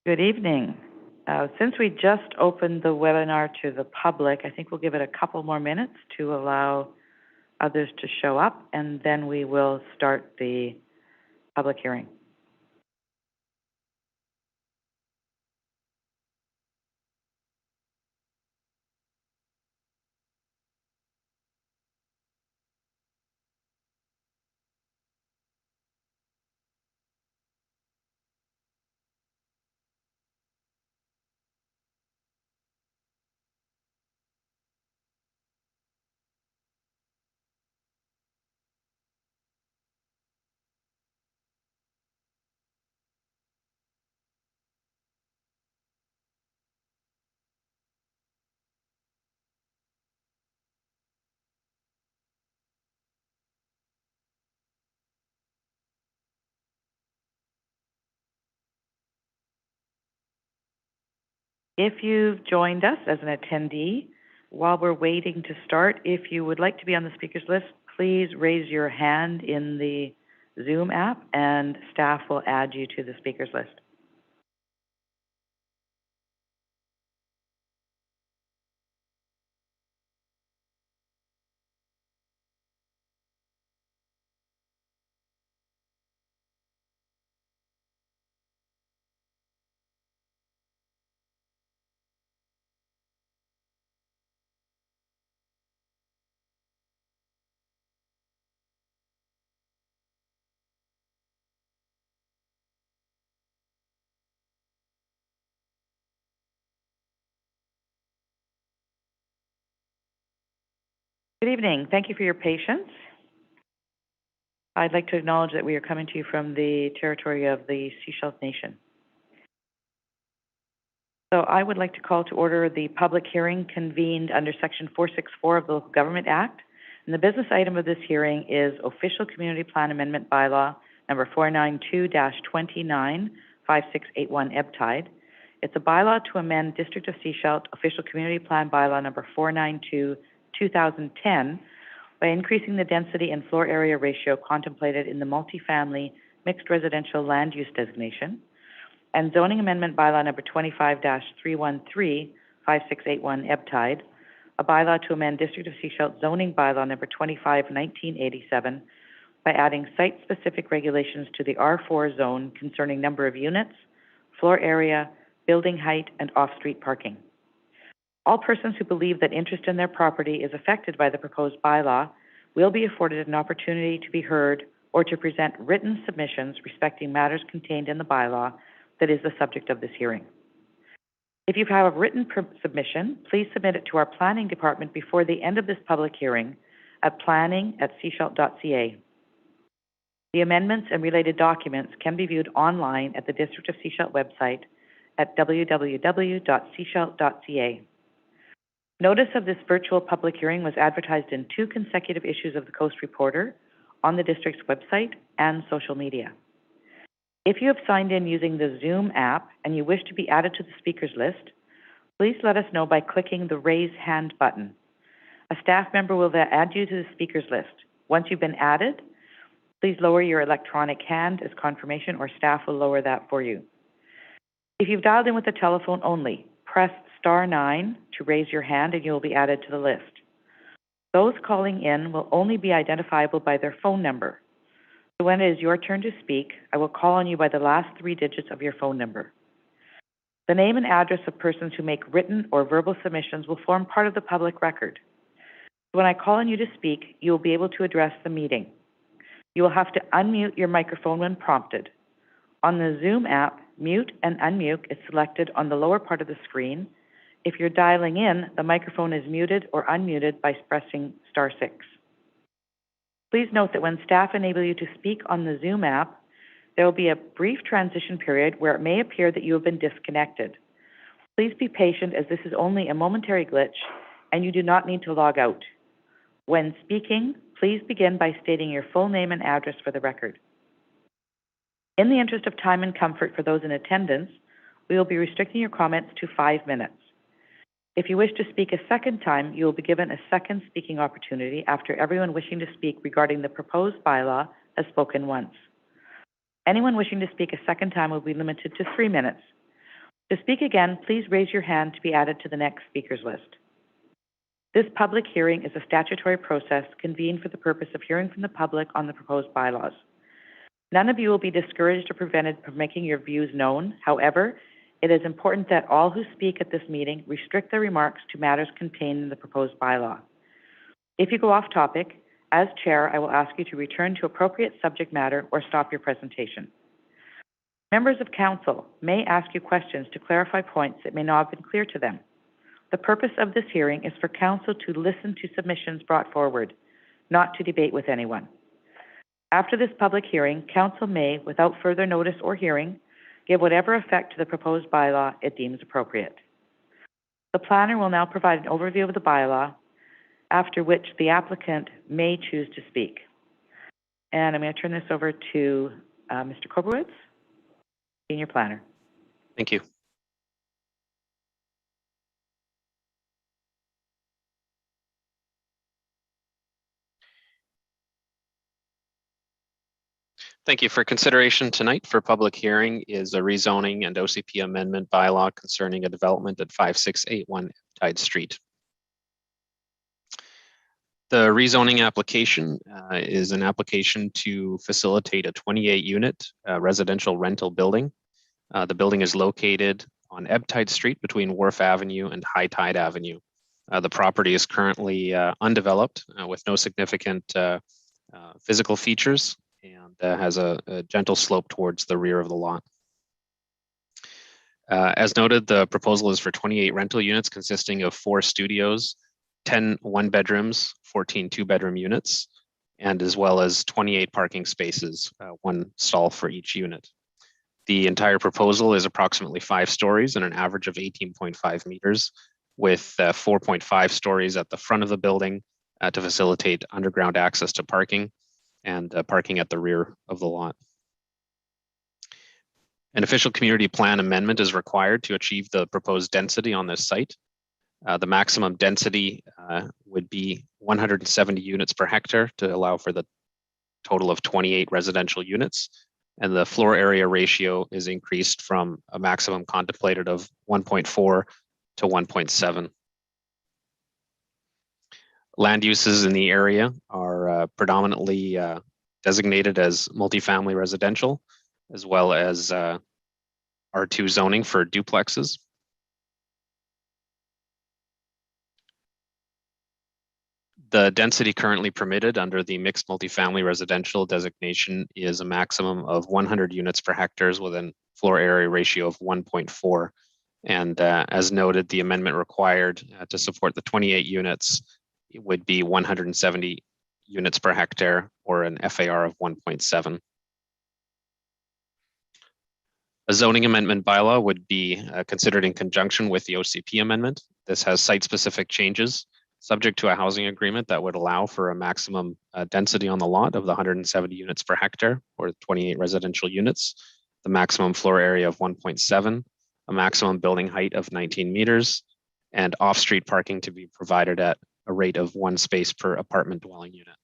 Good evening. Since we just opened the webinar to the public, I think we'll give it a couple more minutes to allow others to show up, and then we will start the public hearing. If you've joined us as an attendee, while we're waiting to start, if you would like to be on the speakers list, please raise your hand in the Zoom app and staff will add you to the speakers list. Good evening. Thank you for your patience. I'd like to acknowledge that we are coming to you from the territory of the Sechelt Nation. So I would like to call to order the public hearing convened under Section 464 of the Local Government Act. And the business item of this hearing is Official Community Plan Amendment Bylaw number 492-29 5681 Ebbtide. It's a bylaw to amend District of Sechelt Official Community Plan Bylaw number 492-2010 by increasing the density and floor area ratio contemplated in the multifamily mixed residential land use designation, and zoning amendment bylaw number 25-313 5681 Ebbtide, a bylaw to amend District of Sechelt zoning bylaw number 25-1987 by adding site-specific regulations to the R4 zone concerning number of units, floor area, building height, and off-street parking. All persons who believe that interest in their property is affected by the proposed bylaw will be afforded an opportunity to be heard or to present written submissions respecting matters contained in the bylaw that is the subject of this hearing. If you have a written submission, please submit it to our planning department before the end of this public hearing at planning@sechelt.ca. The amendments and related documents can be viewed online at the District of Sechelt website at www.sechelt.ca. Notice of this virtual public hearing was advertised in 2 consecutive issues of the Coast Reporter, on the district's website, and social media. If you have signed in using the Zoom app and you wish to be added to the speakers list, please let us know by clicking the Raise Hand button. A staff member will then add you to the speakers list. Once you've been added, please lower your electronic hand as confirmation, or staff will lower that for you. If you've dialed in with a telephone only, press *9 to raise your hand and you will be added to the list. Those calling in will only be identifiable by their phone number. So when it is your turn to speak, I will call on you by the last 3 digits of your phone number. The name and address of persons who make written or verbal submissions will form part of the public record. When I call on you to speak, you will be able to address the meeting. You will have to unmute your microphone when prompted. On the Zoom app, mute and unmute is selected on the lower part of the screen. If you're dialing in, the microphone is muted or unmuted by pressing *6. Please note that when staff enable you to speak on the Zoom app, there will be a brief transition period where it may appear that you have been disconnected. Please be patient, as this is only a momentary glitch and you do not need to log out. When speaking, please begin by stating your full name and address for the record. In the interest of time and comfort for those in attendance, we will be restricting your comments to 5 minutes. If you wish to speak a second time, you will be given a second speaking opportunity after everyone wishing to speak regarding the proposed bylaw has spoken once. Anyone wishing to speak a second time will be limited to 3 minutes. To speak again, please raise your hand to be added to the next speakers list. This public hearing is a statutory process convened for the purpose of hearing from the public on the proposed bylaws. None of you will be discouraged or prevented from making your views known. However, it is important that all who speak at this meeting restrict their remarks to matters contained in the proposed bylaw. If you go off topic, as chair, I will ask you to return to appropriate subject matter or stop your presentation. Members of council may ask you questions to clarify points that may not have been clear to them. The purpose of this hearing is for council to listen to submissions brought forward, not to debate with anyone. After this public hearing, council may, without further notice or hearing, give whatever effect to the proposed bylaw it deems appropriate. The planner will now provide an overview of the bylaw, after which the applicant may choose to speak. And I'm going to turn this over to Mr. Kobrowitz, Senior Planner. Thank you. Thank you. For consideration tonight for public hearing is a rezoning and OCP amendment bylaw concerning a development at 5681 Ebbtide Street. The rezoning application is an application to facilitate a 28-unit residential rental building. The building is located on Ebbtide Street between Wharf Avenue and High Tide Avenue. The property is currently undeveloped with no significant physical features and has a gentle slope towards the rear of the lot. As noted, the proposal is for 28 rental units consisting of 4 studios, 10 one-bedrooms, 14 two-bedroom units, and as well as 28 parking spaces, 1 stall for each unit. The entire proposal is approximately 5 stories and an average of 18.5 meters, with 4.5 stories at the front of the building to facilitate underground access to parking and parking at the rear of the lot. An official community plan amendment is required to achieve the proposed density on this site. The maximum density would be 170 units per hectare to allow for the total of 28 residential units. And the floor area ratio is increased from a maximum contemplated of 1.4 to 1.7. Land uses in the area are predominantly designated as multifamily residential, as well as R2 zoning for duplexes. The density currently permitted under the mixed multifamily residential designation is a maximum of 100 units per hectares with a floor area ratio of 1.4. And as noted, the amendment required to support the 28 units would be 170 units per hectare or an FAR of 1.7. A zoning amendment bylaw would be considered in conjunction with the OCP amendment. This has site-specific changes subject to a housing agreement that would allow for a maximum density on the lot of the 170 units per hectare or 28 residential units, the maximum floor area of 1.7, a maximum building height of 19 meters, and off-street parking to be provided at a rate of 1 space per apartment dwelling unit.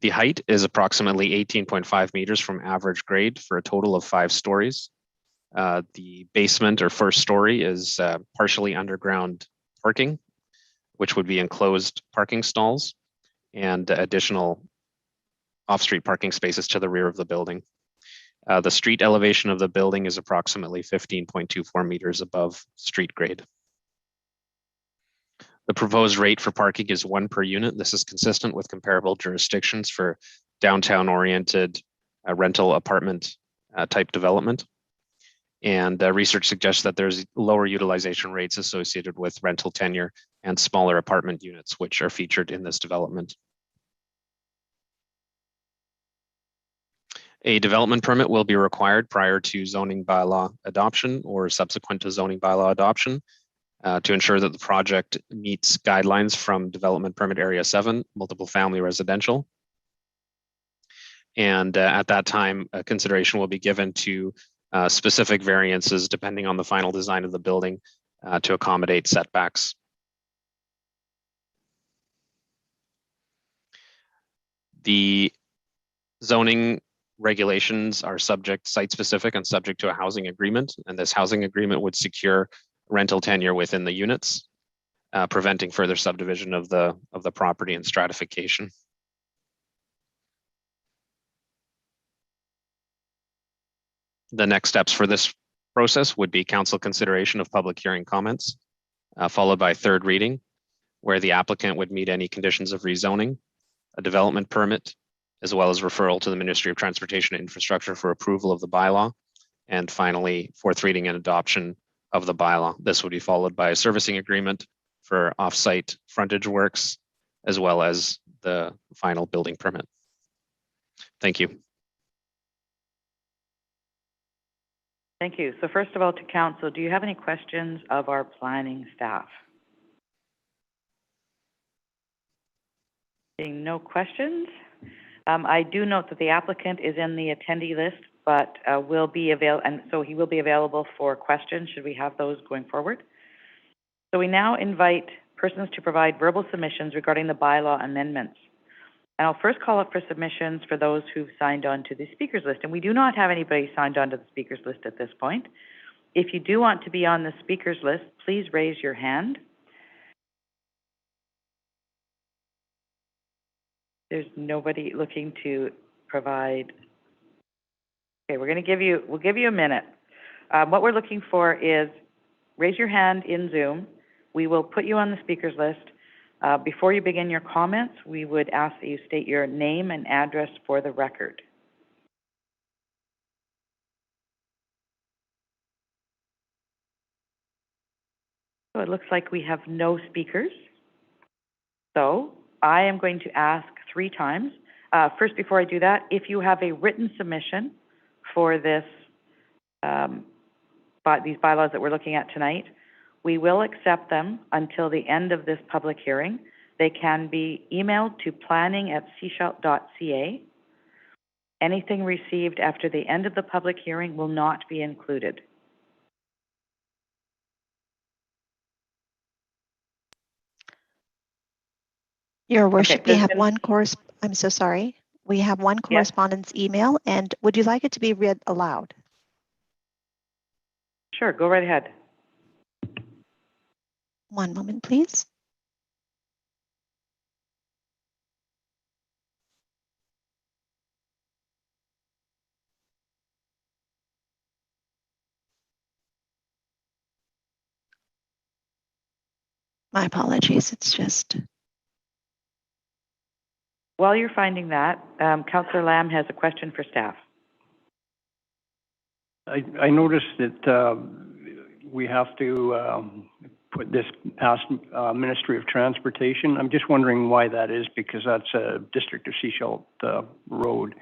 The height is approximately 18.5 meters from average grade for a total of 5 stories. The basement or first story is partially underground parking, which would be enclosed parking stalls and additional off-street parking spaces to the rear of the building. The street elevation of the building is approximately 15.24 meters above street grade. The proposed rate for parking is 1 per unit. This is consistent with comparable jurisdictions for downtown-oriented rental apartment type development. And research suggests that there's lower utilization rates associated with rental tenure and smaller apartment units, which are featured in this development. A development permit will be required prior to zoning bylaw adoption or subsequent to zoning bylaw adoption to ensure that the project meets guidelines from Development Permit Area 7, multiple family residential. And at that time, consideration will be given to specific variances depending on the final design of the building to accommodate setbacks. The zoning regulations are site-specific and subject to a housing agreement, and this housing agreement would secure rental tenure within the units, preventing further subdivision of the property and stratification. The next steps for this process would be council consideration of public hearing comments, followed by third reading, where the applicant would meet any conditions of rezoning, a development permit, as well as referral to the Ministry of Transportation and Infrastructure for approval of the bylaw. And finally, fourth reading and adoption of the bylaw. This would be followed by a servicing agreement for off-site frontage works, as well as the final building permit. Thank you. Thank you. So first of all, to council, do you have any questions of our planning staff? Seeing no questions, I do note that the applicant is in the attendee list, but will be available, and so he will be available for questions should we have those going forward. So we now invite persons to provide verbal submissions regarding the bylaw amendments. And I'll first call up for submissions for those who've signed on to the speakers list. And we do not have anybody signed on to the speakers list at this point. If you do want to be on the speakers list, please raise your hand. There's nobody looking to provide. Okay, we'll give you a minute. What we're looking for is raise your hand in Zoom. We will put you on the speakers list. Before you begin your comments, we would ask that you state your name and address for the record. So it looks like we have no speakers. So I am going to ask 3 times. First, before I do that, if you have a written submission for this, these bylaws that we're looking at tonight, we will accept them until the end of this public hearing. They can be emailed to planning@sechelt.ca. Anything received after the end of the public hearing will not be included. Your Worship, Okay, we have one I'm so sorry. We have one correspondence email, and would you like it to be read aloud? Sure, go right ahead. One moment, please. My apologies, it's just... While you're finding that, Councillor Lamb has a question for staff. I noticed that we have to put this past Ministry of Transportation. I'm just wondering why that is, because that's a District of Sechelt road.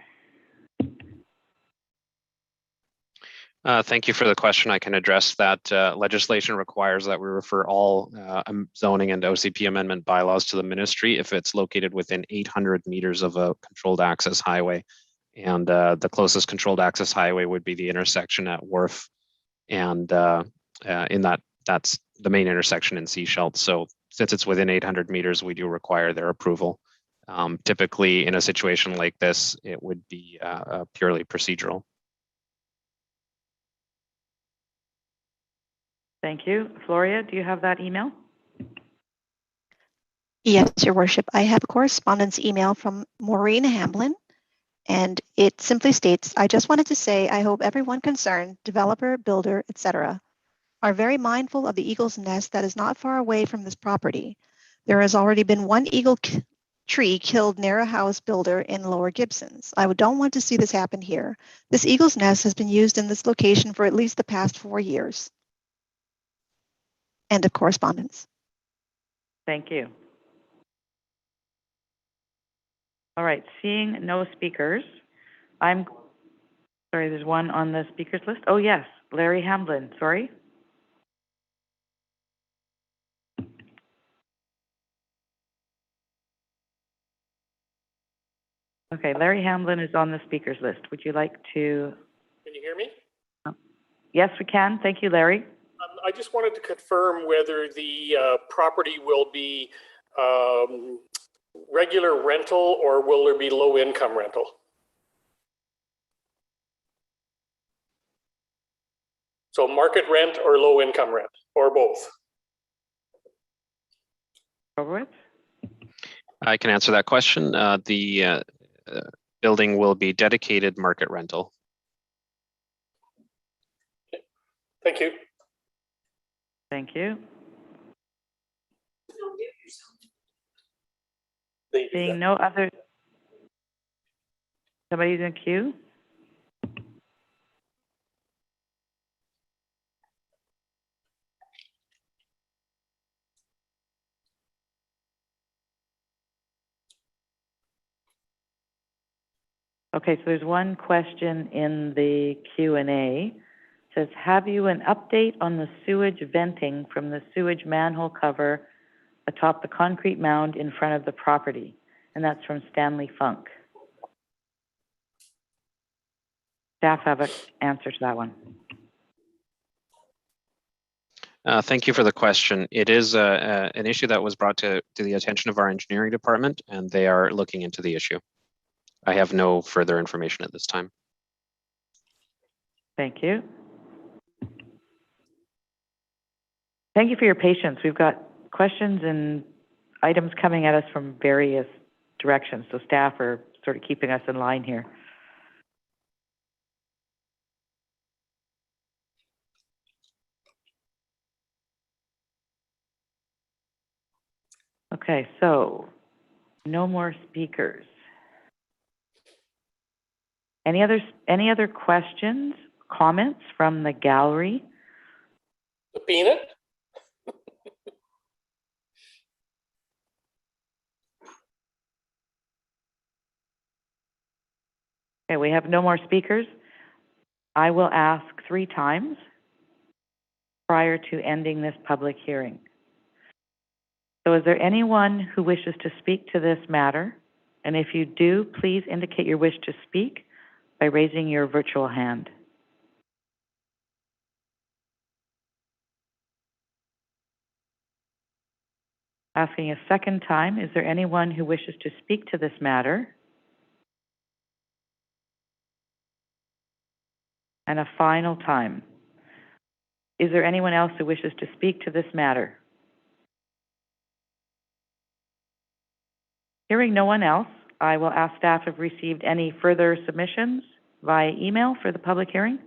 Thank you for the question. I can address that. Legislation requires that we refer all zoning and OCP amendment bylaws to the ministry if it's located within 800 meters of a controlled access highway. And the closest controlled access highway would be the intersection at Wharf. And that's the main intersection in Sechelt. So since it's within 800 meters, we do require their approval. Typically, in a situation like this, it would be purely procedural. Thank you. Floria, do you have that email? Yes, Your Worship. I have a correspondence email from Maureen Hamblin, and it simply states, I just wanted to say, I hope everyone concerned, developer, builder, etc., are very mindful of the eagle's nest that is not far away from this property. There has already been one eagle tree killed near a house builder in Lower Gibsons. I don't want to see this happen here. This eagle's nest has been used in this location for at least the past 4 years. End of correspondence. Thank you. All right, seeing no speakers, sorry, there's one on the speakers list. Oh, yes, Larry Hamblin, sorry. Okay, Larry Hamblin is on the speakers list. Would you like to? Can you hear me? Yes, we can. Thank you, Larry. I just wanted to confirm whether the property will be regular rental or will there be low income rental? So market rent or low income rent, or both? Horowitz? I can answer that question. The building will be dedicated market rental. Thank you. Thank you. They do Seeing that. no other, somebody's in queue? Okay, so there's one question in the Q&A. It says, have you an update on the sewage venting from the sewage manhole cover atop the concrete mound in front of the property? And that's from Stanley Funk. Staff have an answer to that one. Thank you for the question. It is an issue that was brought to the attention of our engineering department, and they are looking into the issue. I have no further information at this time. Thank you. Thank you for your patience. We've got questions and items coming at us from various directions, so staff are sort of keeping us in line here. Okay, so no more speakers. Any other questions, comments from the gallery? The peanut? Okay, we have no more speakers. I will ask 3 times prior to ending this public hearing. So is there anyone who wishes to speak to this matter? And if you do, please indicate your wish to speak by raising your virtual hand. Asking a second time, is there anyone who wishes to speak to this matter? And a final time. Is there anyone else who wishes to speak to this matter? Hearing no one else, I will ask staff if received any further submissions via email for the public hearing.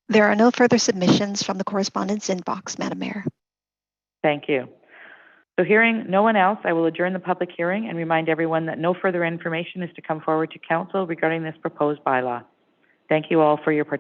There are no further submissions from the correspondence inbox, Madam Mayor. Thank you. So hearing no one else, I will adjourn the public hearing and remind everyone that no further information is to come forward to council regarding this proposed bylaw. Thank you all for your participation.